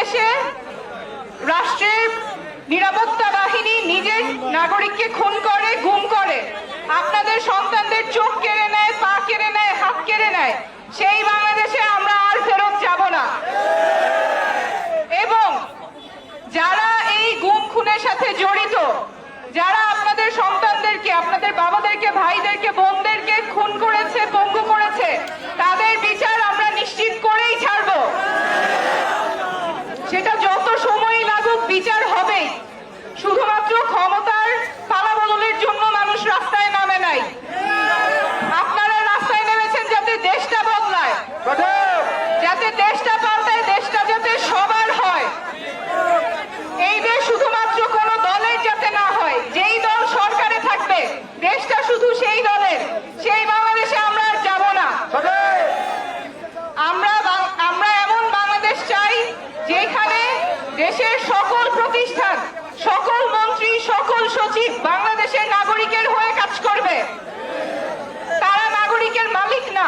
বাংলাদেশে রাষ্ট্রের নিরাপত্তা বাহিনী নিজের নাগরিককে খুন করে, গুম করে, আপনাদের সন্তানদের চোখ কেড়ে নেয়, পা কেড়ে নেয়, হাত কেড়ে নেয়, সেই বাংলাদেশে আমরা আর ফেরত যাব না। এবং যারা এই গুম খুনের সাথে জড়িত, যারা আপনাদের সন্তানদেরকে, আপনাদের বাবাদেরকে, ভাইদেরকে, বোনদেরকে খুন করেছে, পঙ্গু করেছে, তাদের বিচার আমরা নিশ্চিত করেই ছাড়ব। সেটা যত সময় লাগুক বিচার হবেই। শুধুমাত্র ক্ষমতার পালাবদলের জন্য মানুষ রাস্তায় নামে নাই। আপনারা রাস্তায় নেমেছেন যাতে দেশটা বদলায়, যাতে দেশটা পাল্টায়, দেশটা যাতে সবার হয়। এই দেশ শুধুমাত্র কোনো দলের যাতে না হয়। যেই দল সরকারে থাকবে দেশটা শুধু সেই দলের, সেই বাংলাদেশে আমরা আর যাব না। আমরা এমন বাংলাদেশ চাই যেখানে দেশের সকল প্রতিষ্ঠান, সকল মন্ত্রী, সকল সচিব বাংলাদেশের নাগরিকের হয়ে কাজ করবে। তারা নাগরিকের মালিক না।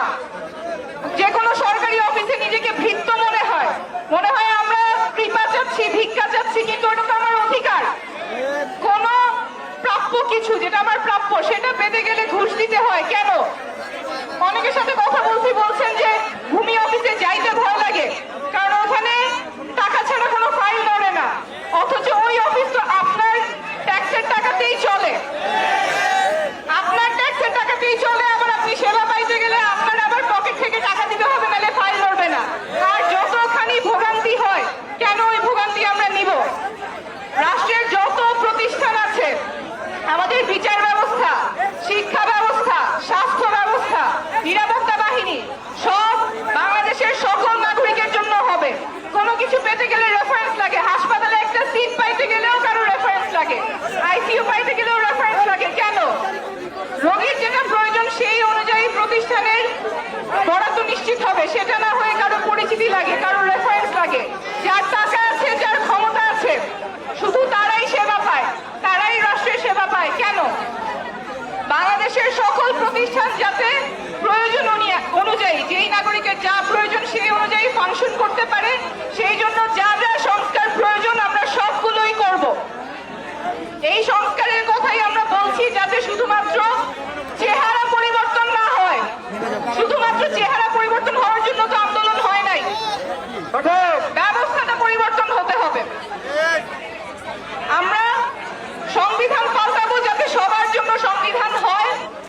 যে কোনো সরকারি অফিসে নিজেকে ভৃত্য মনে হয় আমরা কৃপা চাচ্ছি, ভিক্ষা চাচ্ছি, কিন্তু ওটা তো আমার অধিকার। কোন প্রাপ্য কিছু যেটা আমার প্রাপ্য সেটা পেতে গেলে ঘুষ দিতে হয় কেন? অনেকের সাথে কথা বলছেন যে ভূমি অফিসে যাইতে ভয় লাগে।